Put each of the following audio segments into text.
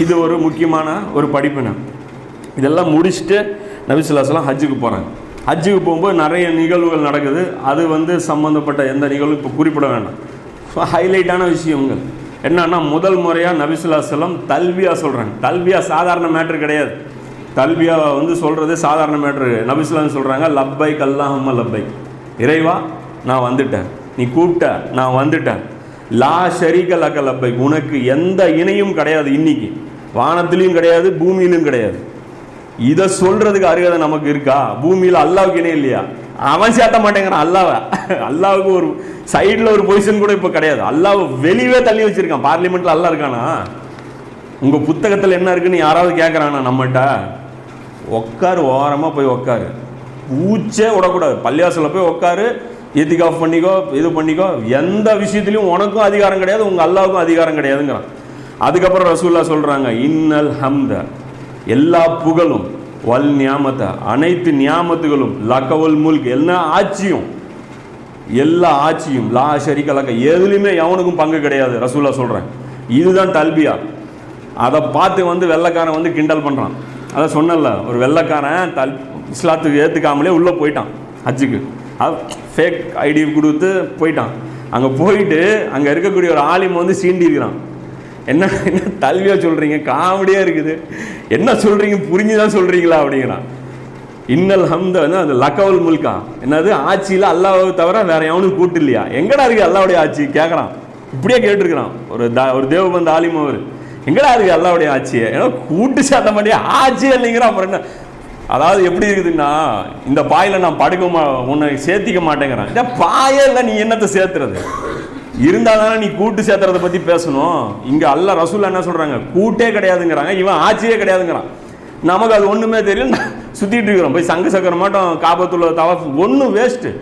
இது ஒரு முக்கியமான ஒரு படிப்பினை. இதெல்லாம் முடிச்சுட்டு நபி ஸல்லல்லாஹு அலைஹி வஸல்லம் ஹஜ்ஜுக்கு போகிறாங்க. ஹஜ்ஜுக்கு போகும்போது நிறைய நிகழ்வுகள் நடக்குது. அது சம்மந்தப்பட்ட எந்த நிகழ்வும் இப்போ குறிப்பிட வேண்டாம். ஹைலைட்டான விஷயங்கள் என்னன்னா, முதல் முறையாக நபி ஸல்லல்லாஹு அலைஹி வஸல்லம் தல்பியா சொல்கிறாங்க. தல்பியா சாதாரண மேட்ரு கிடையாது. தல்பியா சொல்கிறது சாதாரண மேட்ரு. நபி ஸல்லல்லாஹு அலைஹி வஸல்லம் சொல்கிறாங்க, லப்பைக் அல்லாஹும்ம லப்பைக், இறைவா நான் வந்துட்டேன், நீ கூப்பிட்ட நான் வந்துட்டேன். லா ஷரீக லக லப்பைக், உனக்கு எந்த இணையும் கிடையாது, இன்னைக்கு வானத்திலையும் கிடையாது பூமியிலும் கிடையாது. இதை சொல்றதுக்கு அருகதை நமக்கு இருக்கா? பூமியில் அல்லாவுக்கு இணை இல்லையா? அவன் சேர்த்த மாட்டேங்கிறான் அல்லாவை. அல்லாவுக்கு ஒரு சைடில் ஒரு பொசிஷன் கூட இப்போ கிடையாது. அல்லாவை வெளியே தள்ளி வச்சிருக்கான். பார்லிமெண்ட்ல அல்லா இருக்கானா? உங்க புத்தகத்தில் என்ன இருக்குன்னு யாராவது கேட்குறானா நம்மகிட்ட? உட்காரு, ஓரமாக போய் உட்காரு, பூச்சே விடக்கூடாது. பள்ளியாசலில் போய் உட்காரு, இத்திகாஃப் பண்ணிக்கோ, இது பண்ணிக்கோ. எந்த விஷயத்திலையும் உனக்கும் அதிகாரம் கிடையாது, உங்க அல்லாவுக்கும் அதிகாரம் கிடையாதுங்கிறான். அதுக்கப்புறம் ரசூலுல்லாஹ் சொல்றாங்க, இன்னல் ஹம்த, எல்லா புகழும், வல் நியாமத, அனைத்து நியாமத்துகளும், லக்கவல் முல்க், எல்லா ஆட்சியும், எல்லா ஆட்சியும், லா ஷரீக லக, எதுலையுமே எவனுக்கும் பங்கு கிடையாது ரசூலுல்லாஹ் சொல்றேன். இதுதான் தல்பியா. அதை பார்த்து வெள்ளைக்காரன் கிண்டல் பண்ணுறான். அதை சொன்னல, ஒரு வெள்ளைக்காரன் இஸ்லாத்துக்கு ஏற்றுக்காமலே உள்ளே போயிட்டான் ஹஜ்ஜுக்கு. அது ஃபேக் ஐடி கொடுத்து போயிட்டான். அங்கே போயிட்டு அங்கே இருக்கக்கூடிய ஒரு ஆலிம் சீண்டி இருக்கிறான். என்ன தல்வியா சொல்கிறீங்க, காமெடியாக இருக்குது, என்ன சொல்கிறீங்க, புரிஞ்சுதான் சொல்கிறீங்களா அப்படிங்கிறான். இன்னல் ஹம்த அது லக்கவல் முல்கா, என்னது ஆட்சியில் அல்லாவை தவிர வேற எவனும் கூட்டு இல்லையா? எங்கடா இருக்கு அல்லாவுடைய ஆட்சி கேட்குறான். இப்படியே கேட்டுருக்கிறான் ஒரு தேவபந்து ஆலிம். அவர் எங்கடா இருக்கு அல்லாவுடைய ஆட்சியை? ஏன்னா கூட்டு சேர்த்த மாட்டே ஆட்சியே இல்லைங்கிறான். அப்புறம் என்ன? அதாவது எப்படி இருக்குதுன்னா, இந்த பாயில நான் படுக்க உன்னை சேர்த்திக்க மாட்டேங்கிறான். பாயே இல்லை, நீ என்னத்தை சேர்த்துறது? இருந்தால் தானே நீ கூட்டு சேர்த்துறதை பற்றி பேசணும். இங்கே அல்லா ரசூல் என்ன சொல்கிறாங்க, கூட்டே கிடையாதுங்கிறாங்க, இவன் ஆட்சியே கிடையாதுங்கிறான். நமக்கு அது ஒன்றுமே தெரியல, சுற்றிட்டு இருக்கிறோம். போய் சங்கு சக்கர மாட்டோம், காபத்துள்ள தவாஃப் ஒன்றும் வேஸ்ட்டு.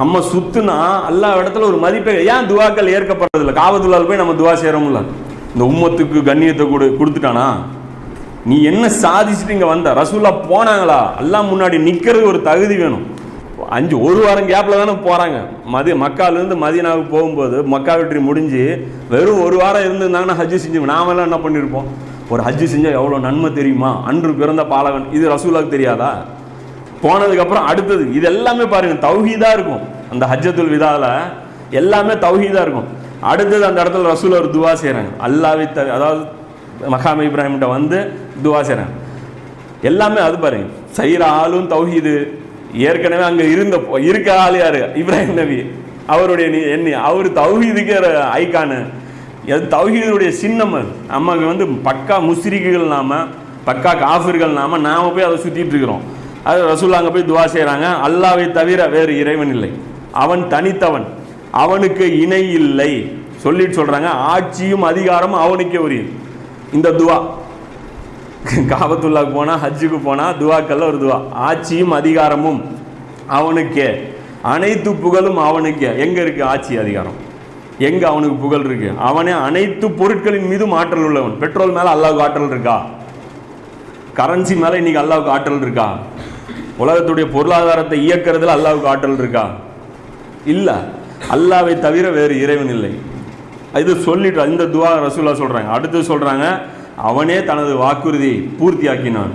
நம்ம சுற்றுனா எல்லா இடத்துல ஒரு மதிப்பே. ஏன் துவாக்கள் ஏற்கப்படுறதில்ல? காபத்துள்ளால் போய் நம்ம துவா செய்கிறோம்ல, இந்த உம்மத்துக்கு கண்ணியத்தை கொடுத்துட்டானா? நீ என்ன சாதிச்சுட்டு இங்கே வந்த? ரசூலா போனாங்களா? எல்லாம் முன்னாடி நிற்கிறது ஒரு தகுதி வேணும். ஒரு வாரம் கேப்பில் தானே போகிறாங்க. மக்காலேருந்து மதீனாவுக்கு போகும்போது, மக்கா வெற்றி முடிஞ்சு வெறும் ஒரு வாரம் இருந்திருந்தாங்கன்னா ஹஜ்ஜு செஞ்சு நாமெல்லாம் என்ன பண்ணியிருப்போம்? ஒரு ஹஜ்ஜு செஞ்சால் எவ்வளோ நன்மை தெரியுமா? அன்று பிறந்த பாலகன். இது ரசூலாவுக்கு தெரியாதா? போனதுக்கப்புறம் அடுத்தது இது எல்லாமே பாருங்கள் தௌஹீதாக இருக்கும். அந்த ஹஜ்ஜத்துல் விதாவில் எல்லாமே தௌஹீதாக இருக்கும். அடுத்தது அந்த இடத்துல ரசூல் ஒரு துவா செய்கிறாங்க. அல்லாஹ்வை அதாவது மகாம இப்ராஹிம்கிட்ட துவா செய்கிறாங்க. எல்லாமே அது பாருங்க, செய்கிற ஆளும் தௌஹீது. ஏற்கனவே அங்கே இருக்க ஆள் யாரு? இப்ராஹிம் நபி. அவருடைய அவர் தௌஹீதுக்கு ஐக்கானு. அது தௌஹீதுடைய சின்னம். அது நமக்கு பக்கா முஸ்ரிக்குகள் நாம, பக்கா காஃபிர்கள் நாம போய் அதை சுற்றிட்டு இருக்கிறோம். அது ரசூல் அங்கே போய் துவா செய்கிறாங்க. அல்லாஹ்வை தவிர வேறு இறைவன் இல்லை, அவன் தனித்தவன், அவனுக்கு இணை இல்லை சொல்லிட்டு சொல்றாங்க. ஆட்சியும் அதிகாரமும் அவனுக்கே உரியது. இந்த துவா காபத்துல்லாக்கு போனா, ஹஜ்ஜுக்கு போனா துவாக்கல்ல ஒரு துவா, ஆட்சியும் அதிகாரமும் அவனுக்கே, அனைத்து புகழும் அவனுக்கே. எங்க இருக்கு ஆட்சி அதிகாரம்? எங்க அவனுக்கு புகழ் இருக்கு? அவனே அனைத்து பொருட்களின் மீதும் ஆற்றல் உள்ளவன். பெட்ரோல் மேல அல்லாவுக்கு ஆற்றல் இருக்கா? கரன்சி மேல இன்னைக்கு அல்லாவுக்கு ஆற்றல் இருக்கா? உலகத்துடைய பொருளாதாரத்தை இயக்கிறதுல அல்லாவுக்கு ஆற்றல் இருக்கா? இல்ல. அல்லாவை தவிர வேறு இறைவன் இல்லை. இது சொல்லிட்டு இந்த துவா ரசூலா சொல்றாங்க. அடுத்து சொல்றாங்க, அவனே தனது வாக்குறுதியை பூர்த்தியாக்கினான்,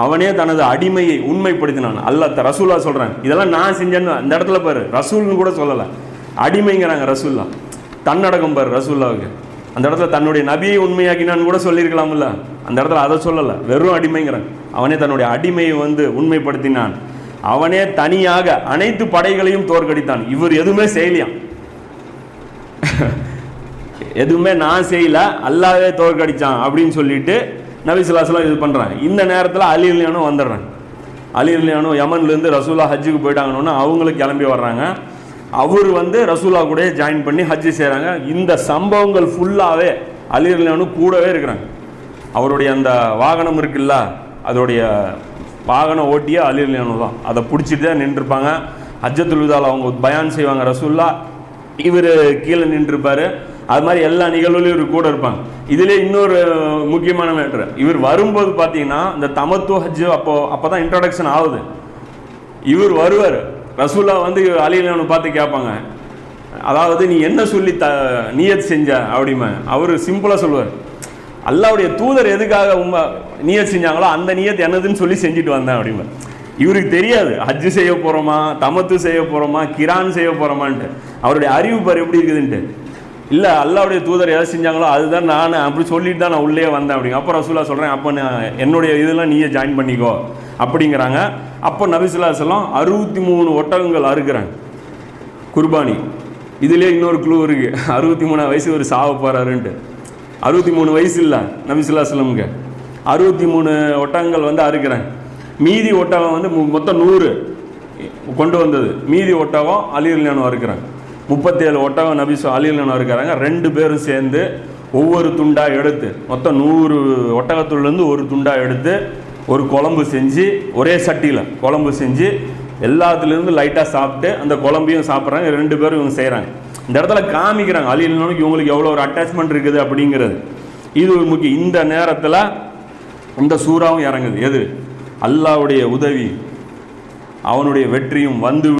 அவனே தனது அடிமையை உண்மைப்படுத்தினான். அல்லாஹ் ரசூலா சொல்றாங்க. இதெல்லாம் நான் செஞ்சேன்னு அந்த இடத்துல பாரு, ரசூல்னு கூட சொல்லலை, அடிமைங்கிறாங்க ரசூல்லா. தன்னடக்கம் பாரு ரசூல்லாவுக்கு. அந்த இடத்துல தன்னுடைய நபியை உண்மையாக்கினான்னு கூட சொல்லியிருக்கலாம்ல, அந்த இடத்துல அதை சொல்லலை, வெறும் அடிமைங்கிறாங்க. அவனே தன்னுடைய அடிமையை உண்மைப்படுத்தினான், அவனே தனியாக அனைத்து படைகளையும் தோற்கடித்தான். இவர் எதுவுமே செய்யலையாம், எதுவுமே நான் செய்யல, அல்லாஹ்வே தோற்கடிச்சான் அப்படின்னு சொல்லிட்டு நபி ஸல்லல்லாஹு அலைஹி வஸல்லம் இது பண்றாங்க. இந்த நேரத்தில் அலி ரலியல்லாஹு வந்துடுறாங்க. அலி ரலியல்லாஹு யமன்லேருந்து ரசூலா ஹஜ்ஜுக்கு போயிட்டாங்கன்னு அவங்களுக்கு கிளம்பி வர்றாங்க. அவர் ரசூலா கூட ஜாயின் பண்ணி ஹஜ்ஜு செய்கிறாங்க. இந்த சம்பவங்கள் ஃபுல்லாகவே அலி ரலியல்லாஹு கூடவே இருக்கிறாங்க. அவருடைய அந்த வாகனம் இருக்குல்ல, அதோடைய வாகனம் ஓட்டியே அலி ரலியல்லாஹு தான். அதை பிடிச்சிட்டு தான் நின்றுருப்பாங்க. ஹஜ்ஜத்துல் விதால அவங்க பயான் செய்வாங்க ரசூல்லா, இவர் கீழே நின்றுருப்பாரு. அது மாதிரி எல்லா நிகழ்வுலையும் இவர் கூட இருப்பாங்க. இதுல இன்னொரு முக்கியமான மேட்ரு, இவர் வரும்போது பார்த்தீங்கன்னா இந்த தமத்து ஹஜ்ஜு அப்போதான் இன்ட்ரடக்ஷன் ஆகுது. இவர் வருவார், ரசூல்லா அலி ரலியல்லாஹு பார்த்து கேட்பாங்க, அதாவது நீ என்ன சொல்லி நியத் செஞ்ச அப்படிமா? அவர் சிம்பிளாக சொல்லுவார், அல்லாவுடைய தூதர் எதுக்காக நியத் செஞ்சாங்களோ அந்த நியத் என்னதுன்னு சொல்லி செஞ்சுட்டு வந்தேன் அப்படின்னு. இவருக்கு தெரியாது ஹஜ்ஜு செய்ய போகிறோமா, தமத்து செய்ய போகிறோமா, கிரான் செய்ய போகிறோமான்ட்டு. அவருடைய அறிவு பாரு எப்படி இருக்குதுன்ட்டு. இல்லை, அல்லாவுடைய தூதர் எதை செஞ்சாங்களோ அதுதான் நான் அப்படி சொல்லிட்டு தான் நான் உள்ளே வந்தேன் அப்படிங்க. அப்போ ரசூலுல்லாஹ் சொல்கிறேன், அப்போ என்னுடைய இதெல்லாம் நீயே ஜாயின் பண்ணிக்கோ அப்படிங்கிறாங்க. அப்போ நபி ஸல்லல்லாஹு அலைஹி வஸல்லம் 63 ஒட்டகங்கள் அறுக்கிறாங்க குர்பானி. இதுலேயே இன்னொரு குழு இருக்குது, 63 வயசு ஒரு சாவ போகிறாருன்ட்டு. 63 வயசு இல்லை நபி ஸல்லல்லாஹு அலைஹி வஸல்லம்க்கு. 63 ஒட்டகங்கள் வந்து அறுக்கிறாங்க. மீதி ஒட்டகம் வந்து மொத்தம் 100 கொண்டு வந்தது. மீதி ஒட்டகம் அலி ரலியல்லாஹு அன்ஹு இருக்கிறாங்க. 37 ஒட்டகம் நபி அலி ரலியல்லாஹு அன்ஹு இருக்கிறாங்க. 2 பேரும் சேர்ந்து ஒவ்வொரு துண்டாக எடுத்து மொத்தம் 100 ஒட்டகத்துலேருந்து ஒரு துண்டாக எடுத்து ஒரு குழம்பு செஞ்சு ஒரே சட்டியில் குழம்பு செஞ்சு எல்லாத்துலேருந்து லைட்டாக சாப்பிட்டு அந்த குழம்பையும் சாப்பிட்றாங்க. 2 பேரும் இவங்க செய்கிறாங்க. இந்த இடத்துல காமிக்கிறாங்க அலி ரலியல்லாஹு அன்ஹுக்கு இவங்களுக்கு எவ்வளோ ஒரு அட்டாச்மெண்ட் இருக்குது அப்படிங்கிறது. இது ஒரு முக்கியம். இந்த நேரத்தில் இந்த சூறாவும் இறங்குது. எது? அல்லாஹ்வுடைய உதவி அவனுடைய வெற்றியும் வந்து